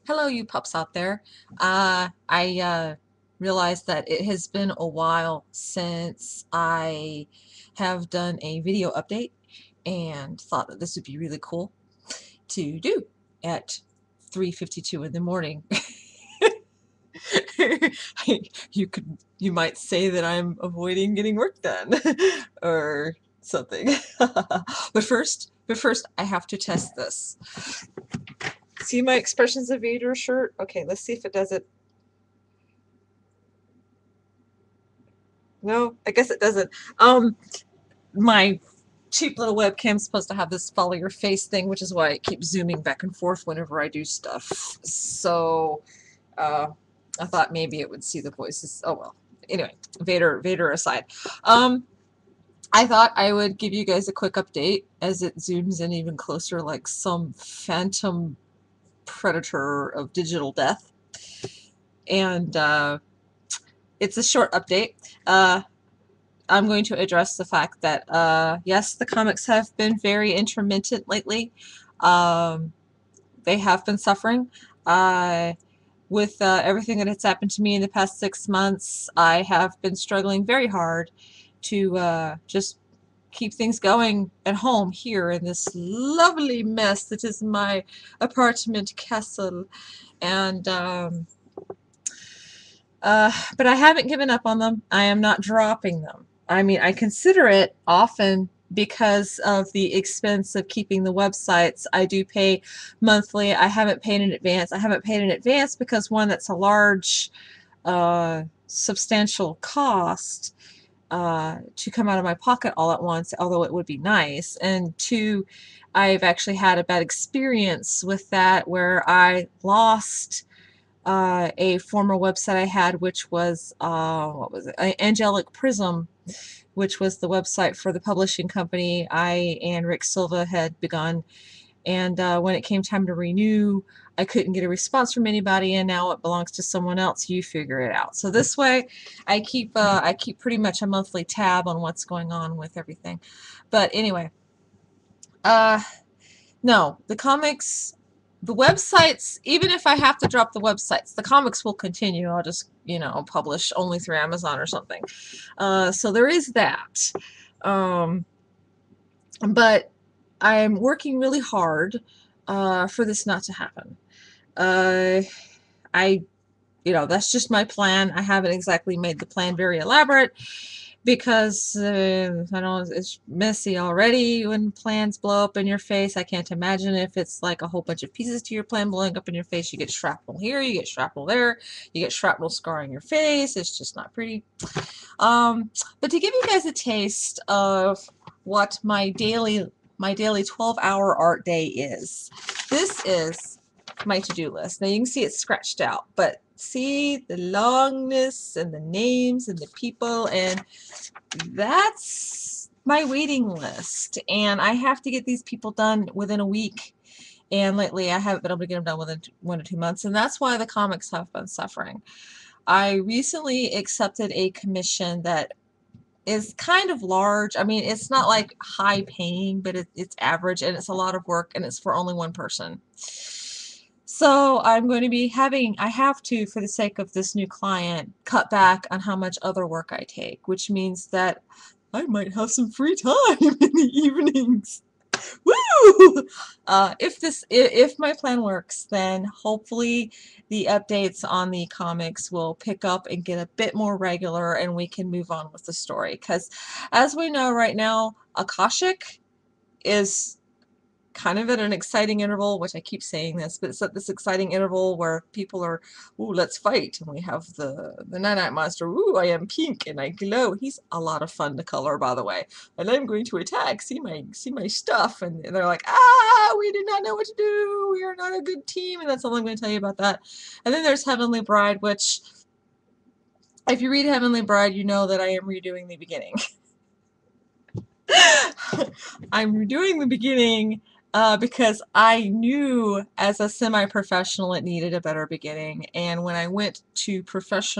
Hello, you pups out there. I realized that it has been a while since I have done a video update and thought that this would be really cool to do at 3:52 in the morning. You might say that I'm avoiding getting work done or something. But first I have to test this. See my Expressions of Vader shirt? Okay, let's see if it does it. No, I guess it doesn't. My cheap little webcam's supposed to have this follow your face thing, which is why it keeps zooming back and forth whenever I do stuff. So, uh, I thought maybe it would see the voices. Oh well. Anyway, Vader aside. Um, I thought I would give you guys a quick update as it zooms in even closer, like some phantom predator of digital death. And it's a short update. I'm going to address the fact that, yes, the comics have been very intermittent lately. Um, they have been suffering. With everything that has happened to me in the past 6 months, I have been struggling very hard to just keep things going at home here in this lovely mess that is my apartment castle. And but I haven't given up on them. I am not dropping them. I mean, I consider it often because of the expense of keeping the websites. I do pay monthly. I haven't paid in advance. I haven't paid in advance because, one, that's a large, substantial cost to come out of my pocket all at once, although it would be nice. And two, I've actually had a bad experience with that where I lost a former website I had, which was what was it? Angelic Prism, which was the website for the publishing company I and Rick Silva had begun. And when it came time to renew, I couldn't get a response from anybody, and now it belongs to someone else. You figure it out. So this way, I keep pretty much a monthly tab on what's going on with everything. But anyway, uh, no, the comics, the websites, even if I have to drop the websites, the comics will continue. I'll just, publish only through Amazon or something. So there is that. Um, but I'm working really hard for this not to happen. Uh, I, that's just my plan. I haven't exactly made the plan very elaborate because I know it's messy already when plans blow up in your face. I can't imagine if it's like a whole bunch of pieces to your plan blowing up in your face. You get shrapnel here, you get shrapnel there, you get shrapnel scarring your face. It's just not pretty. But to give you guys a taste of what my daily 12-hour art day is, this is my to-do list. Now you can see it's scratched out, but see the longness and the names and the people, and that's my waiting list. And I have to get these people done within a week. And lately I haven't been able to get them done within 1 or 2 months, and that's why the comics have been suffering. I recently accepted a commission that is kind of large. I mean, it's not like high paying, but it's average, and it's a lot of work, and it's for only one person. So I'm going to be I have to, for the sake of this new client, cut back on how much other work I take, which means that I might have some free time in the evenings. Woo! If my plan works, then hopefully the updates on the comics will pick up and get a bit more regular, and we can move on with the story. Because as we know right now, Akashic is kind of at an exciting interval, which I keep saying this, but it's at this exciting interval where people are, ooh, let's fight, and we have the Night Monster, ooh, I am pink and I glow. He's a lot of fun to color, by the way, and I'm going to attack. See my stuff, and they're like, ah, we do not know what to do. We are not a good team, and that's all I'm going to tell you about that. And then there's Heavenly Bride, which, if you read Heavenly Bride, you know that I am redoing the beginning. I'm redoing the beginning because I knew as a semi-professional it needed a better beginning, and when I went to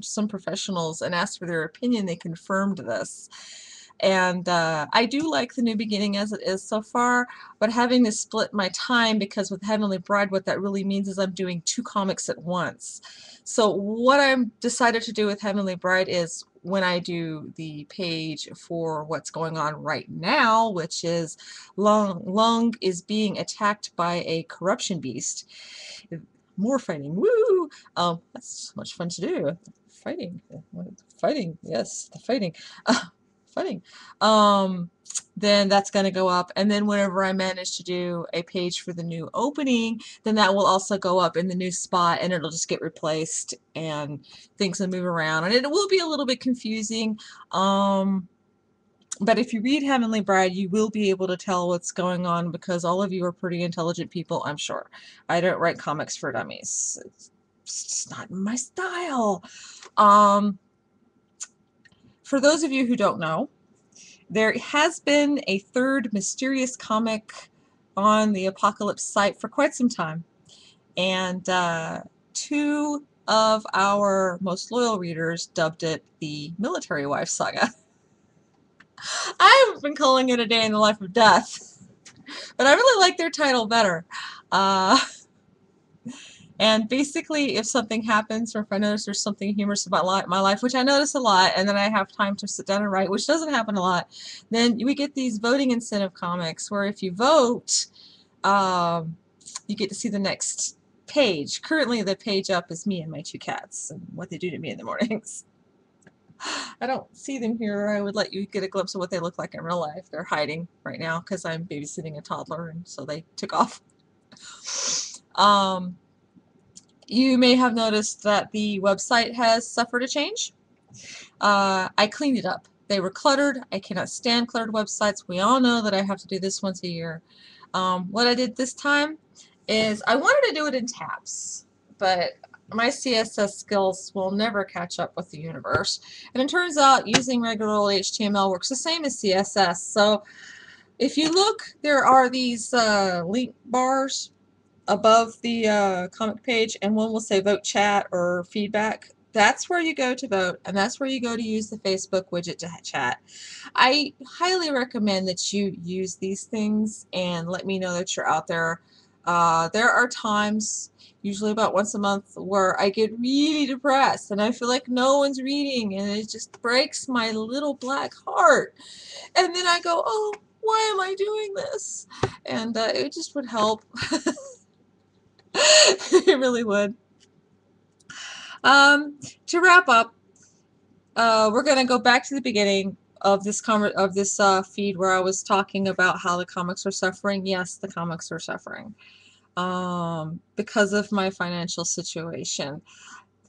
some professionals and asked for their opinion, they confirmed this. And I do like the New Beginning as it is so far, but having to split my time, because with Heavenly Bride, what that really means is I'm doing 2 comics at once. So what I'm decided to do with Heavenly Bride is when I do the page for what's going on right now, which is Lung is being attacked by a corruption beast. More fighting, woo! That's so much fun to do. Fighting, fighting, yes, the fighting. Fighting. Um, then that's going to go up. And then whenever I manage to do a page for the new opening, then that will also go up in the new spot, and it'll just get replaced and things will move around. And it will be a little bit confusing. But if you read Heavenly Bride, you will be able to tell what's going on, because all of you are pretty intelligent people, I'm sure. I don't write comics for dummies. It's just not my style. Um, for those of you who don't know, there has been a third mysterious comic on the Apocalypse site for quite some time, and 2 of our most loyal readers dubbed it the Military Wife Saga. I've been calling it A Day in the Life of Death, but I really like their title better. Uh, And basically, if something happens, or if I notice there's something humorous about my life, which I notice a lot, and then I have time to sit down and write, which doesn't happen a lot, then we get these voting incentive comics where if you vote, um, you get to see the next page. Currently, the page up is me and my 2 cats and what they do to me in the mornings. I don't see them here. I would let you get a glimpse of what they look like in real life. They're hiding right now because I'm babysitting a toddler, and so they took off. You may have noticed that the website has suffered a change. I cleaned it up. They were cluttered. I cannot stand cluttered websites. We all know that I have to do this once a year. What I did this time is I wanted to do it in tabs, but my CSS skills will never catch up with the universe. And it turns out using regular old HTML works the same as CSS. So if you look, there are these link bars above the comic page, and one will say vote chat or feedback. That's where you go to vote, and that's where you go to use the Facebook widget to chat. I highly recommend that you use these things and let me know that you're out there. There are times, usually about once a month, where I get really depressed and I feel like no one's reading, and it just breaks my little black heart. And then I go, oh, why am I doing this? And it just would help. It really would. To wrap up, we're going to go back to the beginning of this feed where I was talking about how the comics are suffering. Yes, the comics are suffering because of my financial situation.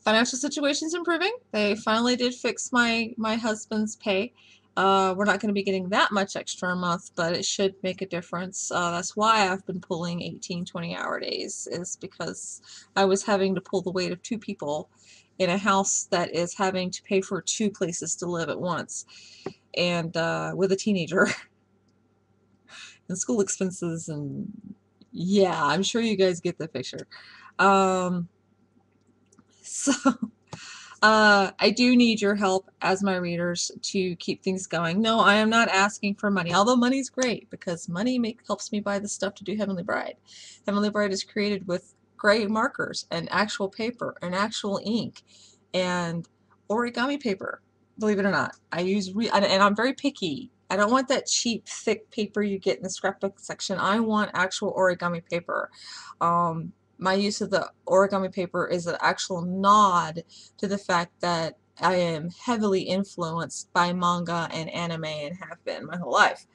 Financial situation's improving. They finally did fix my husband's pay. We're not going to be getting that much extra a month, but it should make a difference. That's why I've been pulling 18, 20-hour days, is because I was having to pull the weight of 2 people in a house that is having to pay for 2 places to live at once, and with a teenager and school expenses, and yeah, I'm sure you guys get the picture. So I do need your help as my readers to keep things going. No, I am not asking for money, although money's great because money helps me buy the stuff to do Heavenly Bride. Heavenly Bride is created with gray markers and actual paper and actual ink and origami paper, believe it or not. I use, and I'm very picky. I don't want that cheap, thick paper you get in the scrapbook section. I want actual origami paper. My use of the origami paper is an actual nod to the fact that I am heavily influenced by manga and anime and have been my whole life.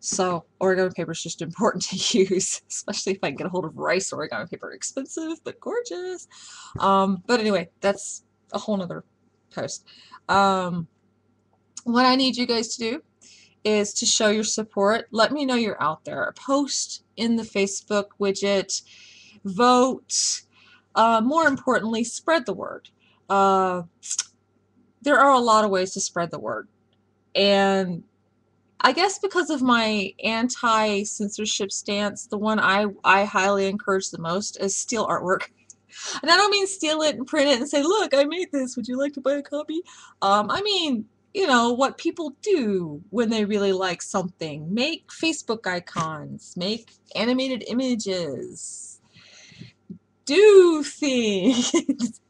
So origami paper is just important to use, especially if I can get a hold of rice origami paper. Expensive, but gorgeous. But anyway, that's a whole nother post. What I need you guys to do is to show your support. Let me know you're out there. Post in the Facebook widget. Vote. More importantly, spread the word. There are a lot of ways to spread the word. And I guess because of my anti-censorship stance, the one I highly encourage the most is steal artwork. And I don't mean steal it and print it and say, look, I made this. Would you like to buy a copy? I mean, you know, what people do when they really like something. Make Facebook icons, make animated images, do things.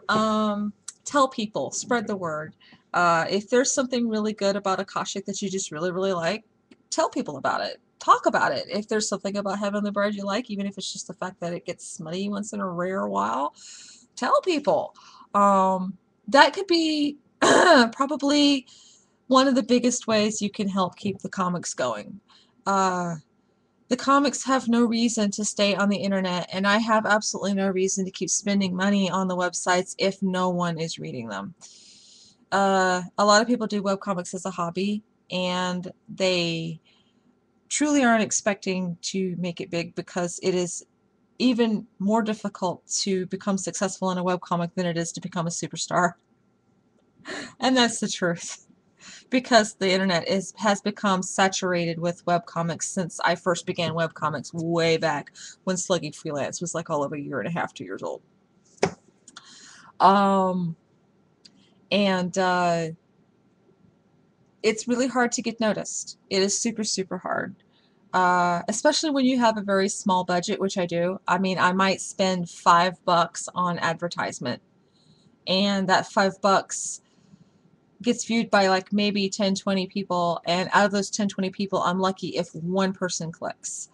um, Tell people, spread the word. If there's something really good about Akashic that you just really, really like, tell people about it. Talk about it. If there's something about Heavenly Bride you like, even if it's just the fact that it gets smutty once in a rare while, tell people. That could be probably one of the biggest ways you can help keep the comics going. Uh, the comics have no reason to stay on the internet, and I have absolutely no reason to keep spending money on the websites if no one is reading them. A lot of people do webcomics as a hobby, and they truly aren't expecting to make it big because it is even more difficult to become successful in a webcomic than it is to become a superstar. And that's the truth. Because the internet has become saturated with webcomics since I first began webcomics way back when Slugging Freelance was like all of a year and a half, 2 years old. Um, and it's really hard to get noticed. It is super, super hard. Especially when you have a very small budget, which I do. I mean, I might spend $5 on advertisement, and that $5 gets viewed by like maybe 10, 20 people, and out of those 10, 20 people, I'm lucky if one person clicks.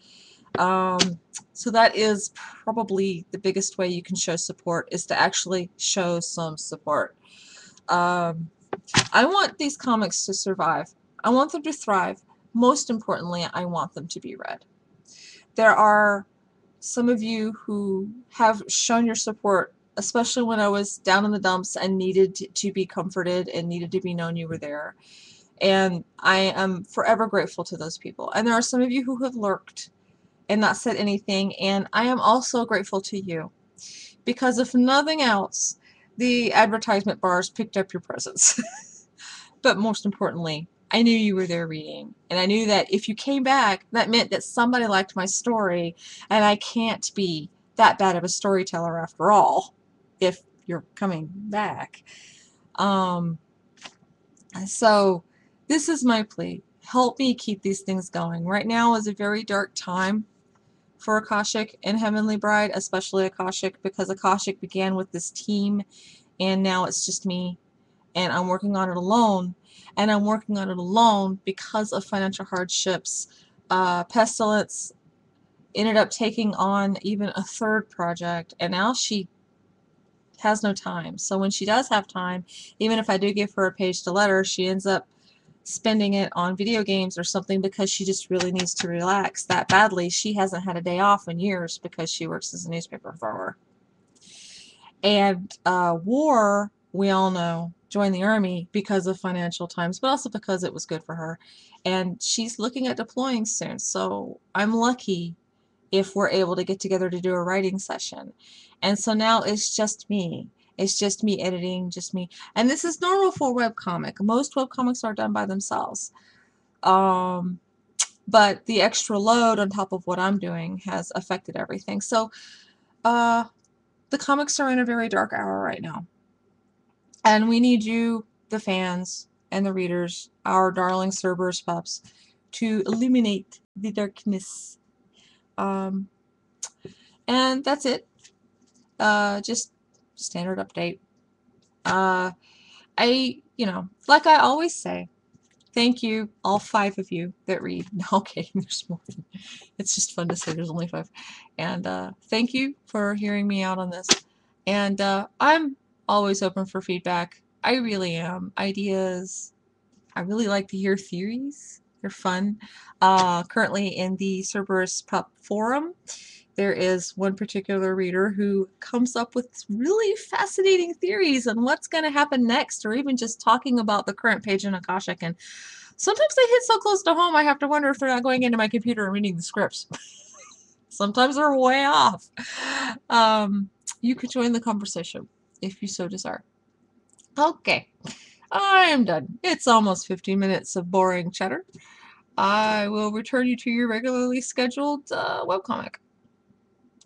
So that is probably the biggest way you can show support, is to actually show some support. I want these comics to survive. I want them to thrive. Most importantly, I want them to be read. There are some of you who have shown your support, especially when I was down in the dumps and needed to be comforted and needed to be known you were there. And I am forever grateful to those people. And there are some of you who have lurked and not said anything, and I am also grateful to you. Because if nothing else, the advertisement bars picked up your presence. But most importantly, I knew you were there reading, and I knew that if you came back, that meant that somebody liked my story, and I can't be that bad of a storyteller after all, if you're coming back. Um, so this is my plea. Help me keep these things going. Right now is a very dark time for Akashic and Heavenly Bride, especially Akashic, because Akashic began with this team, and now it's just me, and I'm working on it alone. And I'm working on it alone because of financial hardships. Pestilence ended up taking on even a third project, and now she has no time. So when she does have time, even if I do give her a page to letter, she ends up spending it on video games or something because she just really needs to relax that badly. She hasn't had a day off in years because she works as a newspaper thrower. And War, we all know, joined the Army because of financial times, but also because it was good for her. And she's looking at deploying soon, so I'm lucky if we're able to get together to do a writing session. And so now it's just me. It's just me editing, just me. And this is normal for a webcomic. Most webcomics are done by themselves. But the extra load on top of what I'm doing has affected everything. So the comics are in a very dark hour right now. And we need you, the fans and the readers, our darling Cerberus pups, to illuminate the darkness. Um, and that's it. Just standard update. Like I always say, thank you, all 5 of you that read. No, okay, there's more. It's just fun to say there's only 5. And thank you for hearing me out on this. And I'm always open for feedback. I really am. Ideas. I really like to hear theories. They're fun. Currently in the Cerberus Pup forum, there is one particular reader who comes up with really fascinating theories on what's going to happen next, or even just talking about the current page in Akashic. And sometimes they hit so close to home, I have to wonder if they're not going into my computer and reading the scripts. Sometimes they're way off. You could join the conversation if you so desire. Okay, I am done. It's almost 15 minutes of boring chatter. I will return you to your regularly scheduled webcomic.